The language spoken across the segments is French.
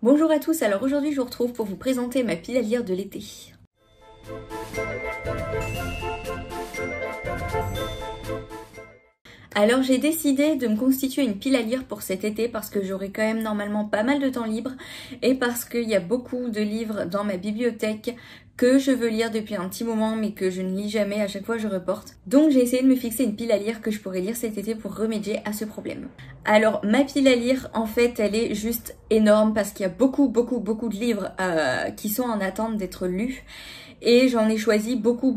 Bonjour à tous, alors aujourd'hui je vous retrouve pour vous présenter ma pile à lire de l'été. Alors j'ai décidé de me constituer une pile à lire pour cet été parce que j'aurai quand même normalement pas mal de temps libre et parce qu'il y a beaucoup de livres dans ma bibliothèque que je veux lire depuis un petit moment mais que je ne lis jamais, à chaque fois je reporte. Donc j'ai essayé de me fixer une pile à lire que je pourrais lire cet été pour remédier à ce problème. Alors ma pile à lire en fait elle est juste énorme parce qu'il y a beaucoup de livres qui sont en attente d'être lus. Et j'en ai choisi beaucoup.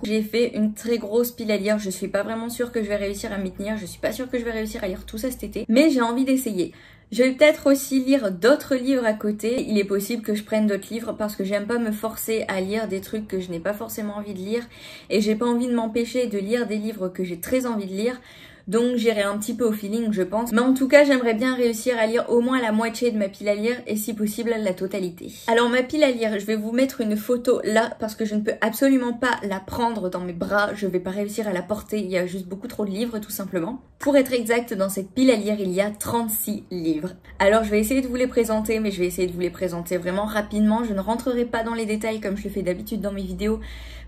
J'ai fait une très grosse pile à lire. Je suis pas vraiment sûre que je vais réussir à m'y tenir. Je suis pas sûre que je vais réussir à lire tout ça cet été. Mais j'ai envie d'essayer. Je vais peut-être aussi lire d'autres livres à côté. Il est possible que je prenne d'autres livres parce que j'aime pas me forcer à lire des trucs que je n'ai pas forcément envie de lire. Et j'ai pas envie de m'empêcher de lire des livres que j'ai très envie de lire. Donc j'irai un petit peu au feeling je pense. Mais en tout cas j'aimerais bien réussir à lire au moins la moitié de ma pile à lire et si possible la totalité. Alors ma pile à lire, je vais vous mettre une photo là parce que je ne peux absolument pas la prendre dans mes bras. Je vais pas réussir à la porter, il y a juste beaucoup trop de livres tout simplement. Pour être exact, dans cette pile à lire il y a 36 livres. Alors je vais essayer de vous les présenter mais je vais essayer de vous les présenter vraiment rapidement. Je ne rentrerai pas dans les détails comme je le fais d'habitude dans mes vidéos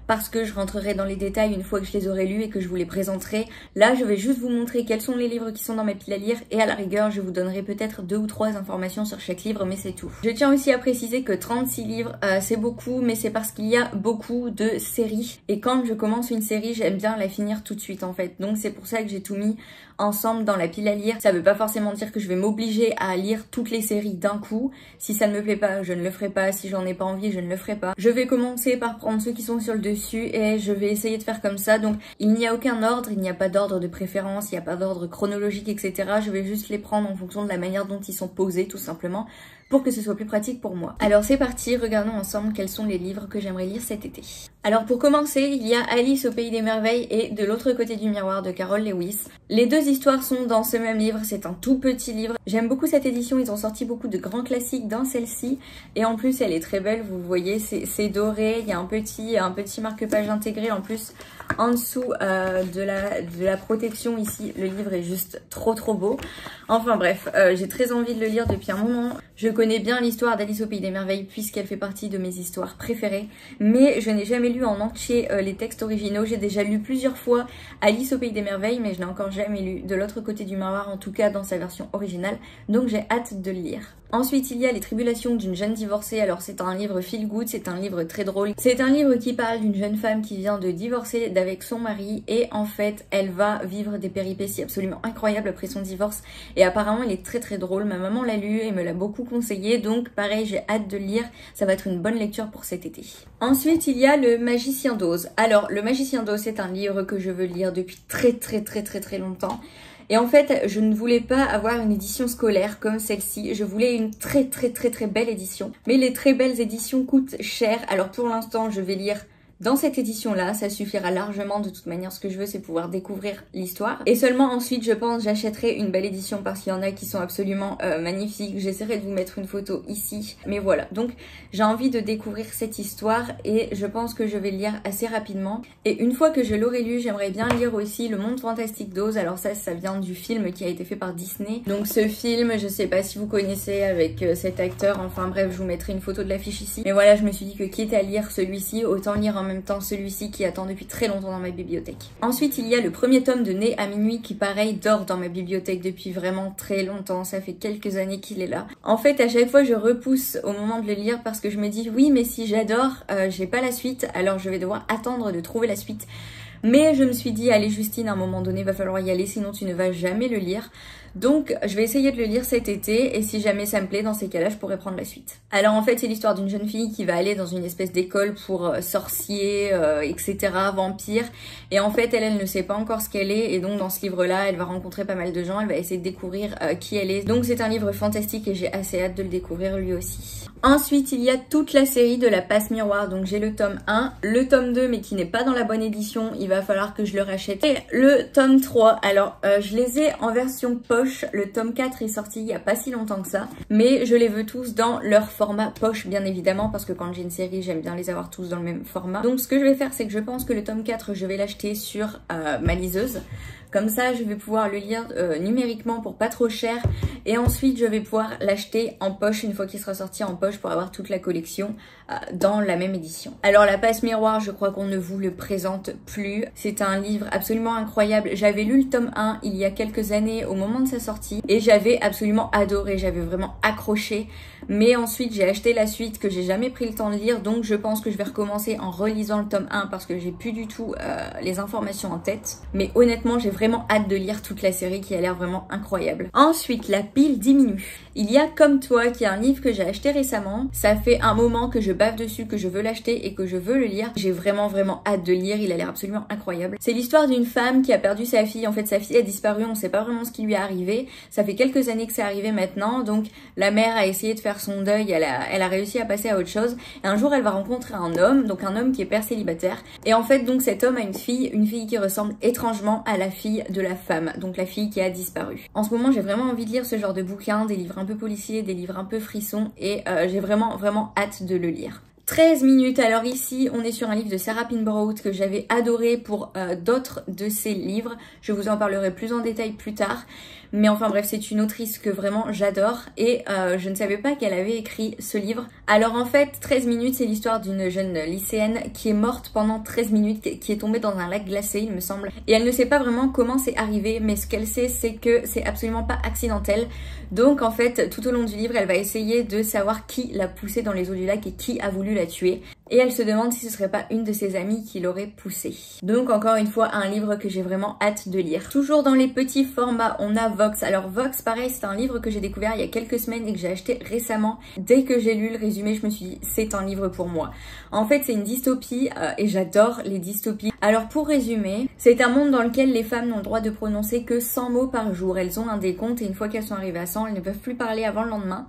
parce que je rentrerai dans les détails une fois que je les aurai lus et que je vous les présenterai. Là, je vais juste vous montrer quels sont les livres qui sont dans ma pile à lire et à la rigueur, je vous donnerai peut-être 2 ou 3 informations sur chaque livre, mais c'est tout. Je tiens aussi à préciser que 36 livres, c'est beaucoup, mais c'est parce qu'il y a beaucoup de séries. Et quand je commence une série, j'aime bien la finir tout de suite en fait. Donc c'est pour ça que j'ai tout mis ensemble dans la pile à lire. Ça veut pas forcément dire que je vais m'obliger à lire toutes les séries d'un coup. Si ça ne me plaît pas, je ne le ferai pas. Si j'en ai pas envie, je ne le ferai pas. Je vais commencer par prendre ceux qui sont sur le dessus et je vais essayer de faire comme ça. Donc il n'y a aucun ordre, il n'y a pas d'ordre de préférence, il n'y a pas d'ordre chronologique, etc. Je vais juste les prendre en fonction de la manière dont ils sont posés tout simplement pour que ce soit plus pratique pour moi. Alors c'est parti, regardons ensemble quels sont les livres que j'aimerais lire cet été. Alors pour commencer, il y a Alice au pays des merveilles et De l'autre côté du miroir de Carol Lewis. Les deux histoires sont dans ce même livre, c'est un tout petit livre. J'aime beaucoup cette édition, ils ont sorti beaucoup de grands classiques dans celle-ci et en plus elle est très belle, vous voyez, c'est doré, il y a un petit marque-page intégré en plus. En dessous de la protection ici, le livre est juste trop beau. Enfin bref, j'ai très envie de le lire depuis un moment. Je connais bien l'histoire d'Alice au pays des merveilles puisqu'elle fait partie de mes histoires préférées. Mais je n'ai jamais lu en entier les textes originaux. J'ai déjà lu plusieurs fois Alice au pays des merveilles, mais je n'ai encore jamais lu De l'autre côté du miroir, en tout cas dans sa version originale. Donc j'ai hâte de le lire. Ensuite, il y a Les tribulations d'une jeune divorcée. Alors c'est un livre feel good, c'est un livre très drôle. C'est un livre qui parle d'une jeune femme qui vient de divorcer d'avec son mari et en fait, elle va vivre des péripéties absolument incroyables après son divorce et apparemment, il est très drôle. Ma maman l'a lu et me l'a beaucoup conseillé, donc pareil, j'ai hâte de le lire. Ça va être une bonne lecture pour cet été. Ensuite, il y a Le Magicien d'Oz. Alors, Le Magicien d'Oz, c'est un livre que je veux lire depuis très longtemps. Et en fait, je ne voulais pas avoir une édition scolaire comme celle-ci. Je voulais une très belle édition. Mais les très belles éditions coûtent cher. Alors pour l'instant, je vais lire dans cette édition-là, ça suffira largement. De toute manière, ce que je veux, c'est pouvoir découvrir l'histoire. Et seulement ensuite, je pense, j'achèterai une belle édition parce qu'il y en a qui sont absolument magnifiques. J'essaierai de vous mettre une photo ici. Mais voilà, donc j'ai envie de découvrir cette histoire et je pense que je vais le lire assez rapidement. Et une fois que je l'aurai lu, j'aimerais bien lire aussi Le Monde Fantastique d'Oz. Alors ça vient du film qui a été fait par Disney. Donc ce film, je sais pas si vous connaissez avec cet acteur. Enfin bref, je vous mettrai une photo de l'affiche ici. Mais voilà, je me suis dit que quitte à lire celui-ci, autant lire en même temps celui-ci qui attend depuis très longtemps dans ma bibliothèque. Ensuite, il y a le premier tome de Né à minuit qui pareil dort dans ma bibliothèque depuis vraiment très longtemps. Ça fait quelques années qu'il est là. En fait, à chaque fois, je repousse au moment de le lire parce que je me dis oui, mais si j'adore, j'ai pas la suite, alors je vais devoir attendre de trouver la suite. Mais je me suis dit, allez Justine, à un moment donné, il va falloir y aller, sinon tu ne vas jamais le lire. Donc je vais essayer de le lire cet été et si jamais ça me plaît, dans ces cas-là, je pourrais prendre la suite. Alors en fait, c'est l'histoire d'une jeune fille qui va aller dans une espèce d'école pour sorciers, etc., vampires. Et en fait, elle ne sait pas encore ce qu'elle est et donc dans ce livre-là, elle va rencontrer pas mal de gens, elle va essayer de découvrir qui elle est. Donc c'est un livre fantastique et j'ai assez hâte de le découvrir lui aussi. Ensuite, il y a toute la série de la Passe Miroir. Donc j'ai le tome 1, le tome 2, mais qui n'est pas dans la bonne édition. Il va falloir que je le rachète. Et le tome 3, alors je les ai en version poche. poche. Le tome 4 est sorti il y a pas si longtemps que ça, mais je les veux tous dans leur format poche bien évidemment, parce que quand j'ai une série j'aime bien les avoir tous dans le même format. Donc ce que je vais faire, c'est que je pense que le tome 4 je vais l'acheter sur ma liseuse. Comme ça, je vais pouvoir le lire numériquement pour pas trop cher. Et ensuite, je vais pouvoir l'acheter en poche une fois qu'il sera sorti en poche pour avoir toute la collection dans la même édition. Alors, La Passe Miroir, je crois qu'on ne vous le présente plus. C'est un livre absolument incroyable. J'avais lu le tome 1 il y a quelques années au moment de sa sortie et j'avais absolument adoré. J'avais vraiment accroché. Mais ensuite, j'ai acheté la suite que j'ai jamais pris le temps de lire. Donc, je pense que je vais recommencer en relisant le tome 1 parce que j'ai plus du tout les informations en tête. Mais honnêtement, j'ai vraiment hâte de lire toute la série qui a l'air vraiment incroyable. Ensuite, la pile diminue. Il y a Comme toi, qui est un livre que j'ai acheté récemment. Ça fait un moment que je bave dessus, que je veux l'acheter et que je veux le lire. J'ai vraiment hâte de lire. Il a l'air absolument incroyable. C'est l'histoire d'une femme qui a perdu sa fille. En fait, sa fille a disparu. On sait pas vraiment ce qui lui est arrivé. Ça fait quelques années que c'est arrivé maintenant. Donc, la mère a essayé de faire son deuil. Elle a réussi à passer à autre chose. Et un jour, elle va rencontrer un homme. Donc, un homme qui est père célibataire. Et en fait, donc, cet homme a une fille qui ressemble étrangement à la fille de la femme, donc la fille qui a disparu. En ce moment, j'ai vraiment envie de lire ce genre de bouquin, des livres un peu policiers, des livres un peu frissons, et j'ai vraiment hâte de le lire. 13 minutes, alors ici on est sur un livre de Sarah Pinborough que j'avais adoré pour d'autres de ses livres, je vous en parlerai plus en détail plus tard, mais enfin bref, c'est une autrice que vraiment j'adore et je ne savais pas qu'elle avait écrit ce livre. Alors en fait, 13 minutes, c'est l'histoire d'une jeune lycéenne qui est morte pendant 13 minutes, qui est tombée dans un lac glacé il me semble, et elle ne sait pas vraiment comment c'est arrivé, mais ce qu'elle sait c'est que c'est absolument pas accidentel. Donc en fait, tout au long du livre, elle va essayer de savoir qui l'a poussée dans les eaux du lac et qui a voulu la tuer. Et elle se demande si ce serait pas une de ses amies qui l'aurait poussée. Donc encore une fois, un livre que j'ai vraiment hâte de lire. Toujours dans les petits formats, on a Vox. Alors Vox, pareil, c'est un livre que j'ai découvert il y a quelques semaines et que j'ai acheté récemment. Dès que j'ai lu le résumé, je me suis dit, c'est un livre pour moi. En fait, c'est une dystopie et j'adore les dystopies. Alors pour résumer, c'est un monde dans lequel les femmes n'ont le droit de prononcer que 100 mots par jour. Elles ont un décompte et une fois qu'elles sont arrivées à 100, elles ne peuvent plus parler avant le lendemain.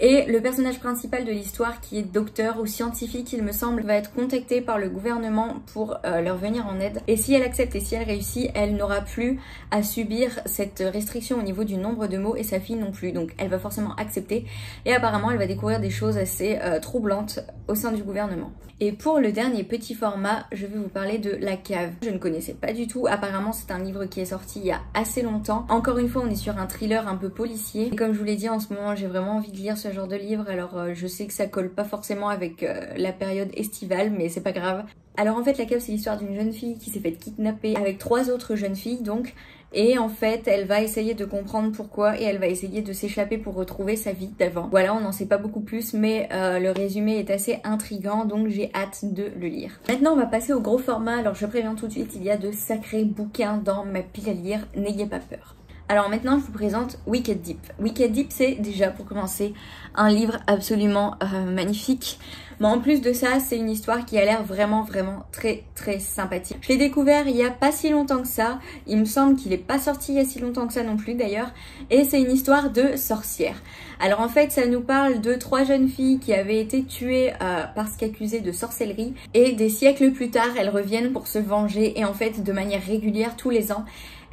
Et le personnage principal de l'histoire, qui est docteur ou scientifique, il me semble, va être contacté par le gouvernement pour leur venir en aide. Et si elle accepte et si elle réussit, elle n'aura plus à subir cette restriction au niveau du nombre de mots et sa fille non plus. Donc elle va forcément accepter et apparemment elle va découvrir des choses assez troublantes au sein du gouvernement. Et pour le dernier petit format, je vais vous parler de La Cave. Je ne connaissais pas du tout, apparemment c'est un livre qui est sorti il y a assez longtemps. Encore une fois, on est sur un thriller un peu policier. Et comme je vous l'ai dit, en ce moment j'ai vraiment envie de lire ce genre de livre. Alors je sais que ça colle pas forcément avec la période estivale, mais c'est pas grave. Alors en fait, La Cave, c'est l'histoire d'une jeune fille qui s'est fait kidnapper avec 3 autres jeunes filles donc. Et en fait, elle va essayer de comprendre pourquoi et elle va essayer de s'échapper pour retrouver sa vie d'avant. Voilà, on n'en sait pas beaucoup plus, mais le résumé est assez intriguant, donc j'ai hâte de le lire. Maintenant, on va passer au gros format. Alors je préviens tout de suite, il y a de sacrés bouquins dans ma pile à lire, n'ayez pas peur. Alors maintenant, je vous présente Wicked Deep. Wicked Deep, c'est déjà, pour commencer, un livre absolument magnifique. Mais en plus de ça, c'est une histoire qui a l'air vraiment très sympathique. Je l'ai découvert il y a pas si longtemps que ça. Il me semble qu'il est pas sorti il y a si longtemps que ça non plus d'ailleurs. Et c'est une histoire de sorcière. Alors en fait, ça nous parle de 3 jeunes filles qui avaient été tuées parce qu'accusées de sorcellerie. Et des siècles plus tard, elles reviennent pour se venger. Et en fait, de manière régulière, tous les ans,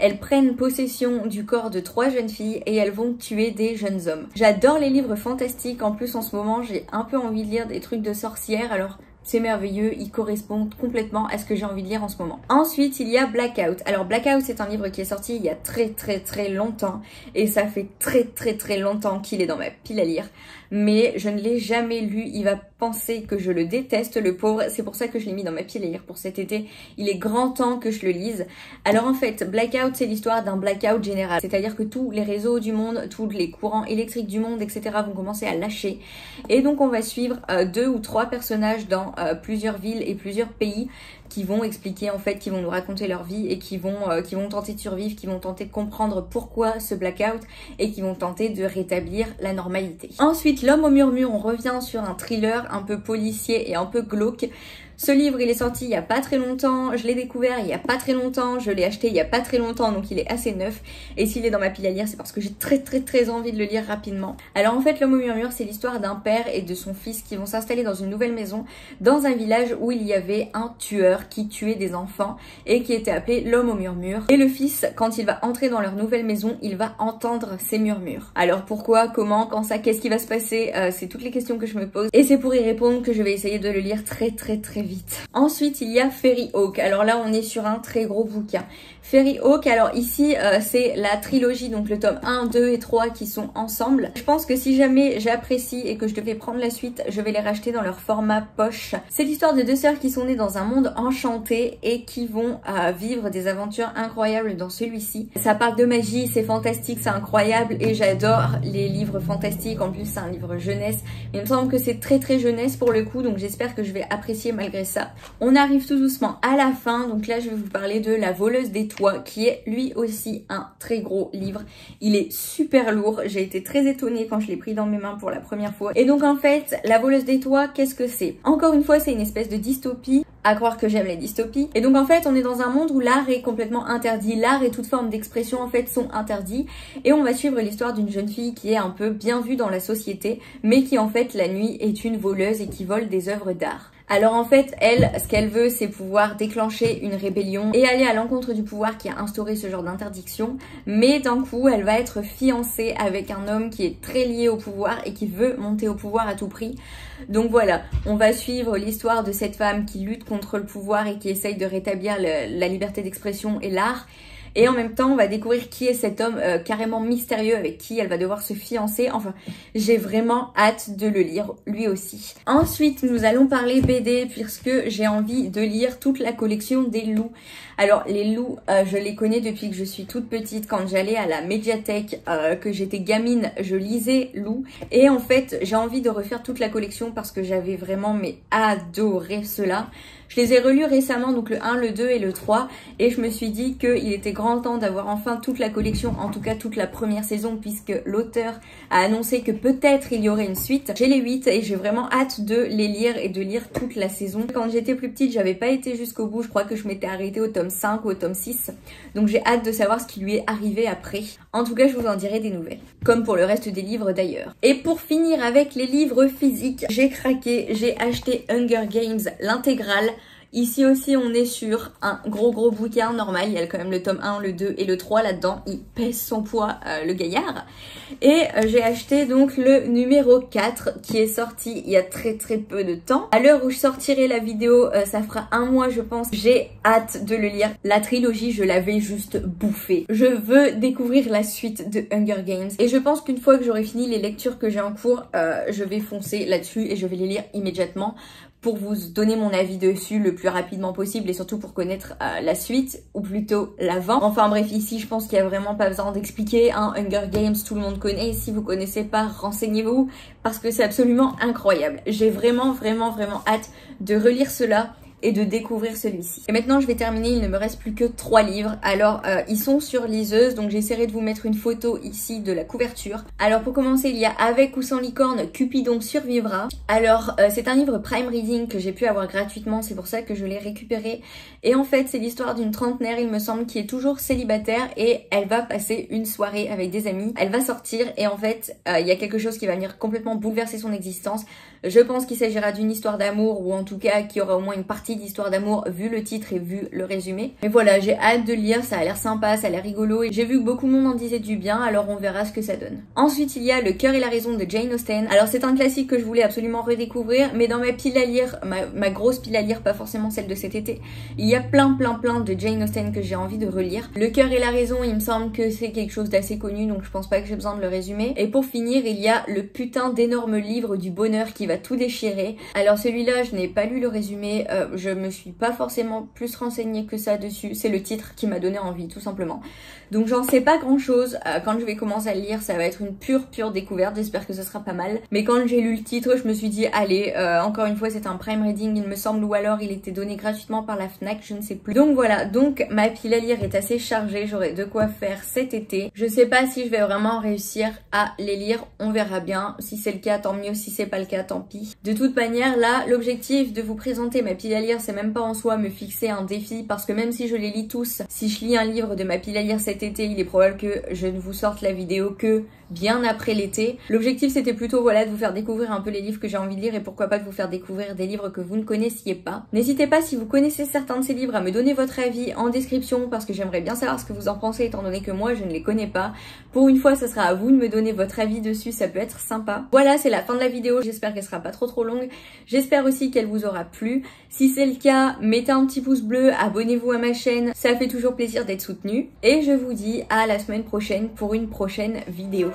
elles prennent possession du corps de 3 jeunes filles et elles vont tuer des jeunes hommes. J'adore les livres fantastiques. En plus, en ce moment, j'ai un peu envie de lire des trucs de sorcières. Alors, c'est merveilleux, ils correspondent complètement à ce que j'ai envie de lire en ce moment. Ensuite, il y a Blackout. Alors Blackout, c'est un livre qui est sorti il y a très longtemps et ça fait très longtemps qu'il est dans ma pile à lire. Mais je ne l'ai jamais lu, il va penser que je le déteste, le pauvre. C'est pour ça que je l'ai mis dans ma pile à lire pour cet été. Il est grand temps que je le lise. Alors en fait, Blackout, c'est l'histoire d'un blackout général. C'est-à-dire que tous les réseaux du monde, tous les courants électriques du monde, etc. vont commencer à lâcher. Et donc on va suivre 2 ou 3 personnages dans plusieurs villes et plusieurs pays qui vont expliquer en fait, qui vont nous raconter leur vie et qui vont tenter de survivre, qui vont tenter de comprendre pourquoi ce blackout et qui vont tenter de rétablir la normalité. Ensuite, L'Homme au murmure, on revient sur un thriller un peu policier et un peu glauque. Ce livre, il est sorti il y a pas très longtemps, je l'ai découvert il y a pas très longtemps, je l'ai acheté il y a pas très longtemps, donc il est assez neuf. Et s'il est dans ma pile à lire, c'est parce que j'ai très envie de le lire rapidement. Alors en fait, L'Homme au murmure, c'est l'histoire d'un père et de son fils qui vont s'installer dans une nouvelle maison, dans un village où il y avait un tueur qui tuait des enfants et qui était appelé l'Homme au murmure. Et le fils, quand il va entrer dans leur nouvelle maison, il va entendre ces murmures. Alors pourquoi, comment, quand ça, qu'est-ce qui va se passer, c'est toutes les questions que je me pose. Et c'est pour y répondre que je vais essayer de le lire très vite. Ensuite, il y a Fairy Oak. Alors là, on est sur un très gros bouquin. Fairy Oak, alors ici, c'est la trilogie, donc le tome 1, 2 et 3 qui sont ensemble. Je pense que si jamais j'apprécie et que je devais prendre la suite, je vais les racheter dans leur format poche. C'est l'histoire de deux sœurs qui sont nées dans un monde enchanté et qui vont vivre des aventures incroyables dans celui-ci. Ça parle de magie, c'est fantastique, c'est incroyable et j'adore les livres fantastiques. En plus, c'est un livre jeunesse. Il me semble que c'est très jeunesse pour le coup, donc j'espère que je vais apprécier malgré ça. On arrive tout doucement à la fin, donc là je vais vous parler de La voleuse des toits, qui est lui aussi un très gros livre. Il est super lourd, j'ai été très étonnée quand je l'ai pris dans mes mains pour la première fois. Et donc en fait, La voleuse des toits, qu'est-ce que c'est? Encore une fois, c'est une espèce de dystopie, à croire que j'aime les dystopies. Et donc en fait, on est dans un monde où l'art est complètement interdit, l'art et toute forme d'expression en fait sont interdits. Et on va suivre l'histoire d'une jeune fille qui est un peu bien vue dans la société, mais qui en fait la nuit est une voleuse et qui vole des œuvres d'art. Alors en fait, elle, ce qu'elle veut, c'est pouvoir déclencher une rébellion et aller à l'encontre du pouvoir qui a instauré ce genre d'interdiction. Mais d'un coup, elle va être fiancée avec un homme qui est très lié au pouvoir et qui veut monter au pouvoir à tout prix. Donc voilà, on va suivre l'histoire de cette femme qui lutte contre le pouvoir et qui essaye de rétablir la liberté d'expression et l'art. Et en même temps, on va découvrir qui est cet homme carrément mystérieux avec qui elle va devoir se fiancer. Enfin, j'ai vraiment hâte de le lire, lui aussi. Ensuite, nous allons parler BD puisque j'ai envie de lire toute la collection des loups. Alors, les loups, je les connais depuis que je suis toute petite. Quand j'allais à la médiathèque, que j'étais gamine, je lisais loups. Et en fait, j'ai envie de refaire toute la collection parce que j'avais vraiment adoré cela. Je les ai relus récemment, donc le 1, le 2 et le 3, et je me suis dit qu'il était grand temps d'avoir enfin toute la collection, en tout cas toute la première saison, puisque l'auteur a annoncé que peut-être il y aurait une suite. J'ai les 8 et j'ai vraiment hâte de les lire et de lire toute la saison. Quand j'étais plus petite, j'avais pas été jusqu'au bout, je crois que je m'étais arrêtée au tome 5 ou au tome 6, donc j'ai hâte de savoir ce qui lui est arrivé après. En tout cas, je vous en dirai des nouvelles, comme pour le reste des livres d'ailleurs. Et pour finir avec les livres physiques, j'ai craqué, j'ai acheté Hunger Games, l'intégrale. Ici aussi, on est sur un gros bouquin normal. Il y a quand même le tome 1, le 2 et le 3 là-dedans. Il pèse son poids, le gaillard. Et j'ai acheté donc le numéro 4 qui est sorti il y a très peu de temps. À l'heure où je sortirai la vidéo, ça fera un mois je pense. J'ai hâte de le lire. La trilogie, je l'avais juste bouffée. Je veux découvrir la suite de Hunger Games. Et je pense qu'une fois que j'aurai fini les lectures que j'ai en cours, je vais foncer là-dessus et je vais les lire immédiatement, pour vous donner mon avis dessus le plus rapidement possible et surtout pour connaître la suite, ou plutôt l'avant. Enfin bref, ici je pense qu'il n'y a vraiment pas besoin d'expliquer, hein. Hunger Games, tout le monde connaît. Si vous connaissez pas, renseignez-vous parce que c'est absolument incroyable. J'ai vraiment hâte de relire cela et de découvrir celui-ci. Et maintenant je vais terminer, il ne me reste plus que 3 livres. Alors ils sont sur liseuse, donc j'essaierai de vous mettre une photo ici de la couverture. Alors pour commencer, il y a Avec ou sans licorne, Cupidon survivra. Alors c'est un livre Prime Reading que j'ai pu avoir gratuitement, c'est pour ça que je l'ai récupéré. Et en fait c'est l'histoire d'une trentenaire, il me semble, qui est toujours célibataire et elle va passer une soirée avec des amis. Elle va sortir et en fait il y a quelque chose qui va venir complètement bouleverser son existence. Je pense qu'il s'agira d'une histoire d'amour, ou en tout cas qu'il y aura au moins une partie d'histoire d'amour vu le titre et vu le résumé. Mais voilà, j'ai hâte de lire, ça a l'air sympa, ça a l'air rigolo et j'ai vu que beaucoup de monde en disait du bien, alors on verra ce que ça donne. Ensuite il y a Le cœur et la raison de Jane Austen. Alors c'est un classique que je voulais absolument redécouvrir, mais dans ma pile à lire, ma grosse pile à lire, pas forcément celle de cet été, il y a plein de Jane Austen que j'ai envie de relire. Le cœur et la raison, il me semble que c'est quelque chose d'assez connu, donc je pense pas que j'ai besoin de le résumer. Et pour finir, il y a le putain d'énorme livre du bonheur qui va tout déchirer. Alors celui-là, je n'ai pas lu le résumé, je me suis pas forcément plus renseignée que ça dessus, c'est le titre qui m'a donné envie tout simplement. Donc j'en sais pas grand chose, quand je vais commencer à le lire ça va être une pure découverte, j'espère que ce sera pas mal. Mais quand j'ai lu le titre je me suis dit allez, encore une fois c'est un Prime Reading il me semble, ou alors il était donné gratuitement par la Fnac, je ne sais plus. Donc voilà, donc ma pile à lire est assez chargée, j'aurai de quoi faire cet été. Je sais pas si je vais vraiment réussir à les lire, on verra bien. Si c'est le cas tant mieux, si c'est pas le cas tant pis. De toute manière là, l'objectif de vous présenter ma pile à lire lire, c'est même pas en soi me fixer un défi parce que même si je les lis tous, si je lis un livre de ma pile à lire cet été, il est probable que je ne vous sorte la vidéo que bien après l'été. L'objectif c'était plutôt voilà de vous faire découvrir un peu les livres que j'ai envie de lire et pourquoi pas de vous faire découvrir des livres que vous ne connaissiez pas. N'hésitez pas si vous connaissez certains de ces livres à me donner votre avis en description parce que j'aimerais bien savoir ce que vous en pensez étant donné que moi je ne les connais pas. Pour une fois, ça sera à vous de me donner votre avis dessus, ça peut être sympa. Voilà, c'est la fin de la vidéo, j'espère qu'elle sera pas trop longue. J'espère aussi qu'elle vous aura plu. Si c'est le cas, mettez un petit pouce bleu, abonnez-vous à ma chaîne, ça fait toujours plaisir d'être soutenu. Et je vous dis à la semaine prochaine pour une prochaine vidéo.